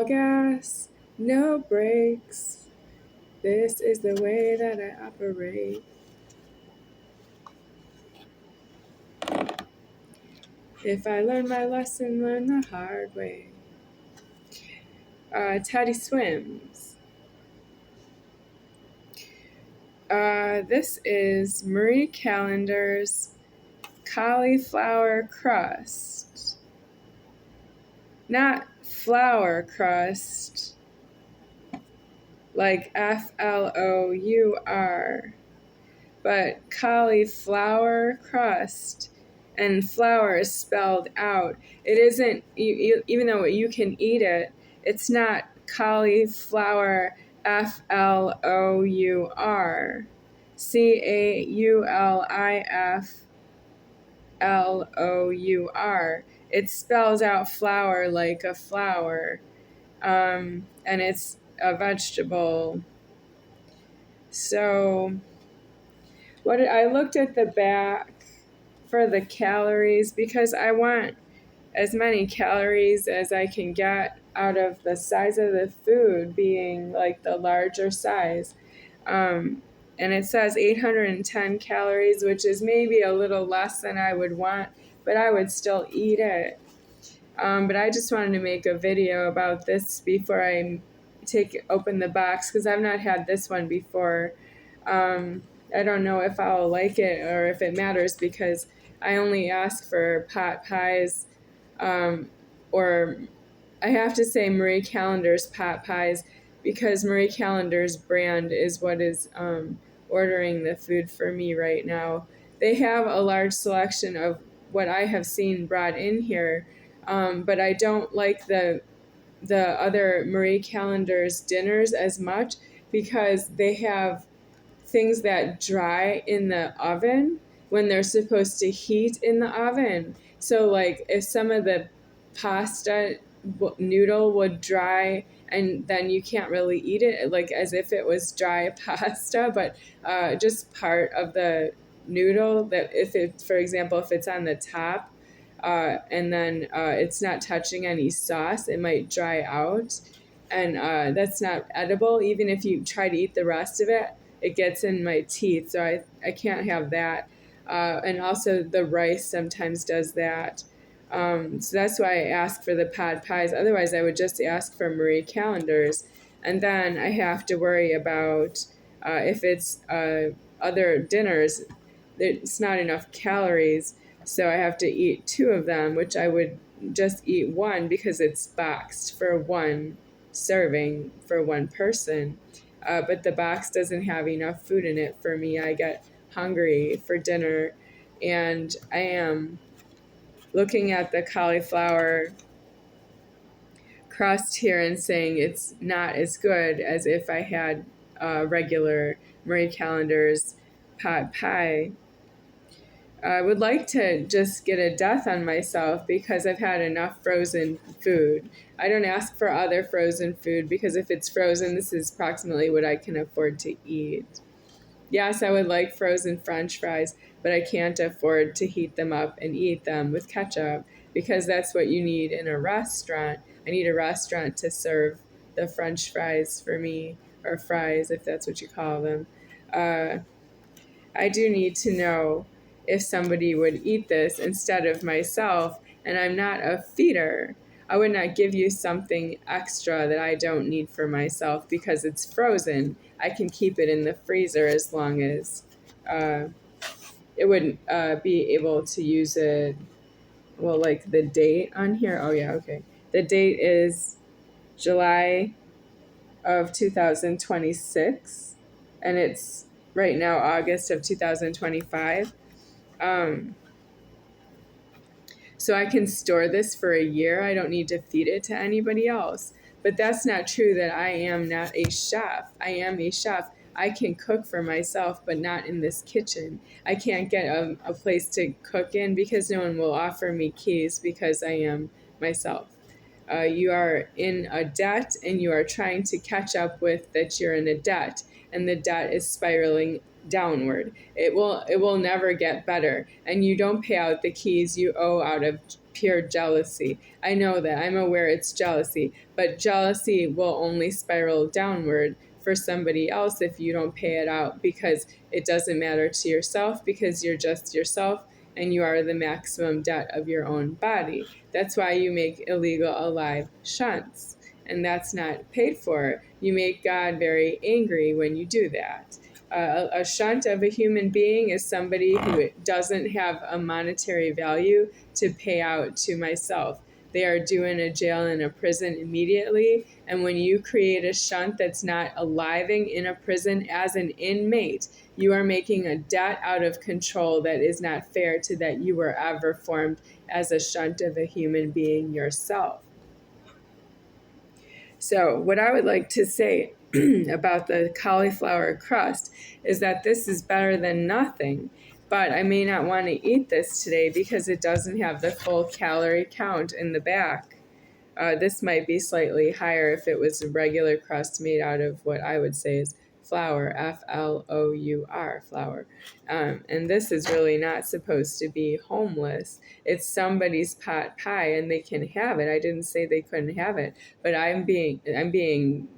all gas, no brakes. This is the way that I operate. If I learn my lesson, learn the hard way. Teddy Swims. This is Marie Callender's cauliflower crust. Not flour crust, like Flour, but cauliflower crust. And flour is spelled out. It isn't, even though you can eat it, it's not cauliflower, Flour, Cauliflour. It spells out flour like a flower, and it's a vegetable. So I looked at the back for the calories because I want as many calories as I can get out of the size of the food being like the larger size. And it says 810 calories, which is maybe a little less than I would want, but I would still eat it. But I just wanted to make a video about this before I open the box, because I've not had this one before. I don't know if I'll like it or if it matters, because I only ask for pot pies, or I have to say Marie Callender's pot pies, because Marie Callender's brand is what is ordering the food for me right now. They have a large selection of what I have seen brought in here, but I don't like the other Marie Callender's dinners as much, because they have things that dry in the oven when they're supposed to heat in the oven. So like if some of the pasta noodle would dry, and then you can't really eat it, like as if it was dry pasta, but just part of the noodle, that if it, for example, if it's on the top, and then it's not touching any sauce, it might dry out, and that's not edible. Even if you try to eat the rest of it, it gets in my teeth, so I can't have that. And also the rice sometimes does that. So that's why I ask for the pot pies. Otherwise, I would just ask for Marie Callender's. And then I have to worry about if it's other dinners, it's not enough calories. So I have to eat 2 of them, which I would just eat 1 because it's boxed for 1 serving for 1 person. But the box doesn't have enough food in it for me. I get hungry for dinner, and I am looking at the cauliflower crust here and saying it's not as good as if I had regular Marie Callender's pot pie. I would like to just get a death on myself because I've had enough frozen food. I don't ask for other frozen food because if it's frozen, this is approximately what I can afford to eat. Yes, I would like frozen French fries, but I can't afford to heat them up and eat them with ketchup, because that's what you need in a restaurant. I need a restaurant to serve the French fries for me, or fries if that's what you call them. I do need to know if somebody would eat this instead of myself, and I'm not a feeder. I would not give you something extra that I don't need for myself because it's frozen. I can keep it in the freezer as long as it wouldn't be able to use it. Well, like the date on here. Oh, yeah, okay. The date is July of 2026, and it's right now August of 2025. So I can store this for a year. I don't need to feed it to anybody else. But that's not true that I am not a chef. I am a chef. I can cook for myself, but not in this kitchen. I can't get a place to cook in because no one will offer me keys because I am myself. You are in a debt, and you are trying to catch up with that you're in a debt, and the debt is spiraling downward. It will never get better, and you don't pay out the keys you owe out of pure jealousy. I know that. I'm aware it's jealousy. But jealousy will only spiral downward for somebody else if you don't pay it out, because it doesn't matter to yourself, because you're just yourself and you are the maximum debt of your own body. That's why you make illegal alive shunts, and that's not paid for. You make God very angry when you do that. A shunt of a human being is somebody who doesn't have a monetary value to pay out to myself. They are due in a jail and a prison immediately. And when you create a shunt that's not aliving in a prison as an inmate, you are making a debt out of control that is not fair to that you were ever formed as a shunt of a human being yourself. So what I would like to say about the cauliflower crust is that this is better than nothing, but I may not want to eat this today because it doesn't have the full calorie count in the back. This might be slightly higher if it was a regular crust made out of what I would say is flour, Flour, flour. And this is really not supposed to be homeless. It's somebody's pot pie and they can have it. I didn't say they couldn't have it, but I'm being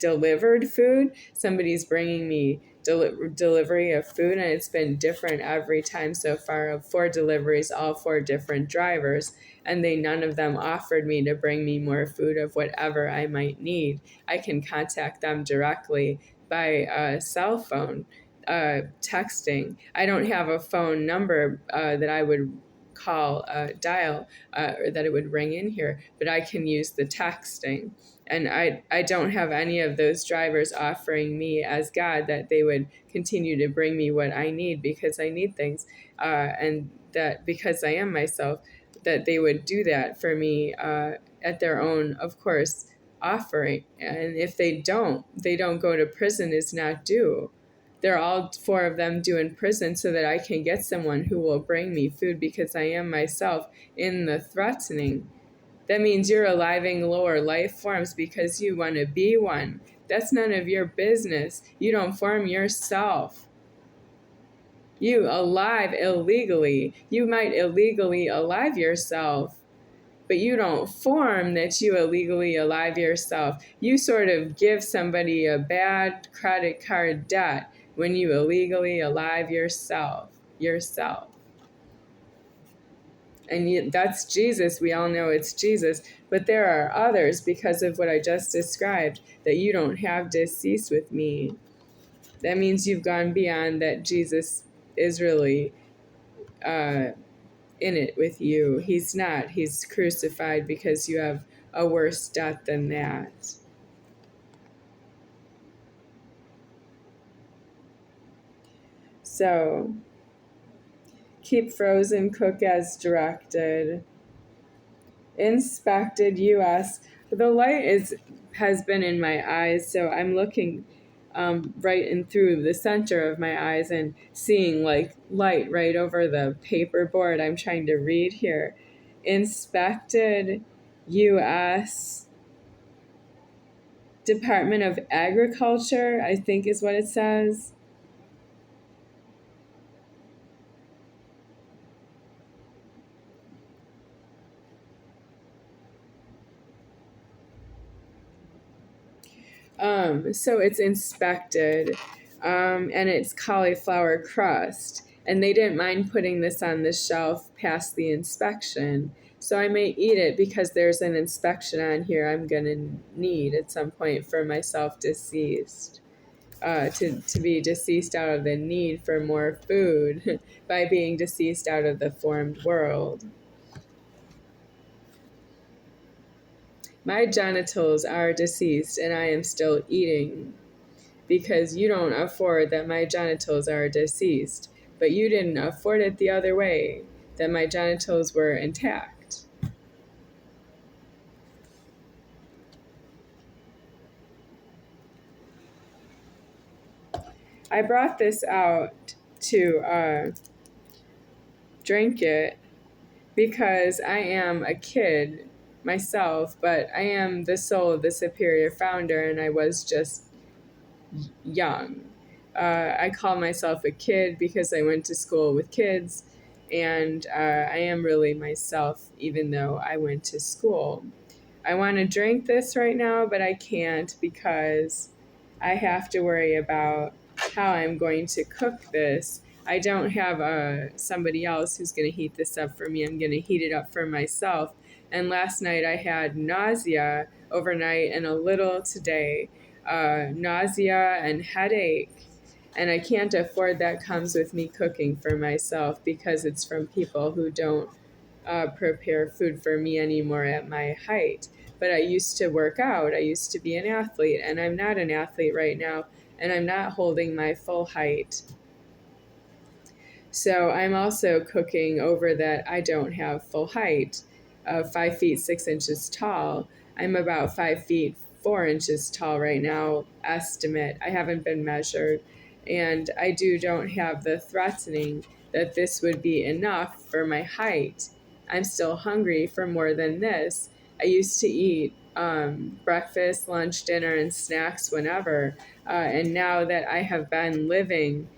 delivered food. Somebody's bringing me delivery of food, and it's been different every time so far, of 4 deliveries, all 4 different drivers, and none of them offered me to bring me more food of whatever I might need. I can contact them directly by cell phone, texting. I don't have a phone number that I would dial, or that it would ring in here, but I can use the texting. And I don't have any of those drivers offering me as God that they would continue to bring me what I need, because I need things, and that because I am myself, that they would do that for me at their own, of course, offering. And if they don't go to prison is not due. They're all 4 of them due in prison so that I can get someone who will bring me food, because I am myself in the threatening. That means you're aliving lower life forms because you want to be one. That's none of your business. You don't form yourself. You alive illegally. You might illegally alive yourself, but you don't form that you illegally alive yourself. You sort of give somebody a bad credit card debt when you illegally alive yourself. And that's Jesus. We all know it's Jesus. But there are others, because of what I just described, that you don't have deceased with me. That means you've gone beyond that Jesus is really in it with you. He's not. He's crucified because you have a worse death than that. So, keep frozen, cook as directed. Inspected U.S. The light has been in my eyes, so I'm looking right in through the center of my eyes and seeing like light right over the paper board I'm trying to read here. Inspected U.S. Department of Agriculture, I think is what it says. So it's inspected, and it's cauliflower crust. And they didn't mind putting this on the shelf past the inspection. So I may eat it because there's an inspection on here I'm going to need at some point for myself deceased. To be deceased out of the need for more food by being deceased out of the formed world. My genitals are deceased and I am still eating, because you don't afford that my genitals are deceased, but you didn't afford it the other way, that my genitals were intact. I brought this out to drink it because I am a kid myself, but I am the soul of the superior founder, and I was just young. I call myself a kid because I went to school with kids, and I am really myself, even though I went to school. I want to drink this right now, but I can't because I have to worry about how I'm going to cook this. I don't have somebody else who's going to heat this up for me. I'm going to heat it up for myself. And last night I had nausea overnight and a little today, nausea and headache. And I can't afford that comes with me cooking for myself because it's from people who don't prepare food for me anymore at my height. But I used to work out. I used to be an athlete, and I'm not an athlete right now, and I'm not holding my full height. So I'm also cooking over that I don't have full height of 5 feet 6 inches tall. I'm about 5 feet 4 inches tall right now, estimate. I haven't been measured. And I don't have the threatening that this would be enough for my height. I'm still hungry for more than this. I used to eat breakfast, lunch, dinner, and snacks whenever. And now that I have been living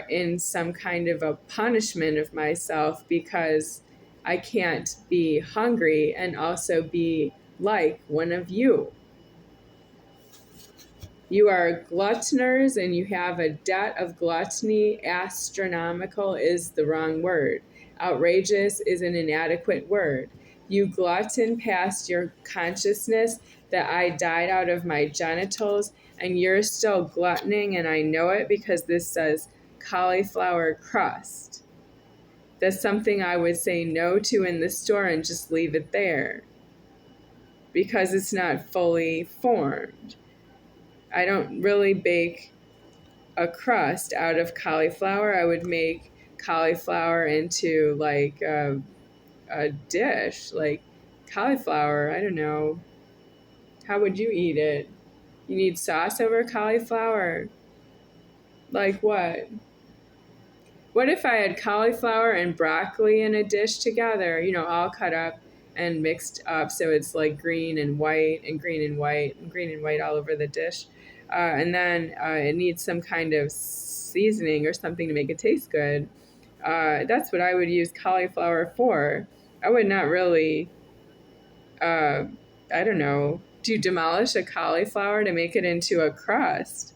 in some kind of a punishment of myself because I can't be hungry and also be like one of you. You are gluttoners and you have a debt of gluttony. Astronomical is the wrong word. Outrageous is an inadequate word. You glutton past your consciousness that I died out of my genitals, and you're still gluttoning, and I know it because this says cauliflower crust. That's something I would say no to in the store and just leave it there because it's not fully formed. I don't really bake a crust out of cauliflower. I would make cauliflower into like a dish, like cauliflower. I don't know. How would you eat it? You need sauce over cauliflower? Like what? What if I had cauliflower and broccoli in a dish together, all cut up and mixed up so it's like green and white and green and white and green and white all over the dish? And then it needs some kind of seasoning or something to make it taste good. That's what I would use cauliflower for. I would not really, I don't know, do you demolish a cauliflower to make it into a crust?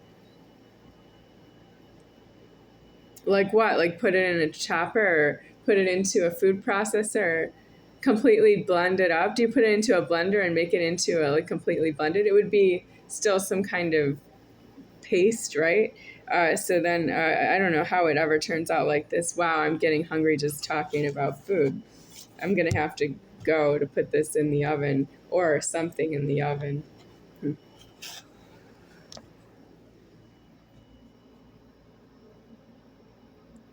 Like what? Like put it in a chopper or put it into a food processor, completely blend it up? Do you put it into a blender and make it into a like completely blended? It would be still some kind of paste, right? So then I don't know how it ever turns out like this. Wow, I'm getting hungry just talking about food. I'm going to have to go to put this in the oven or something in the oven.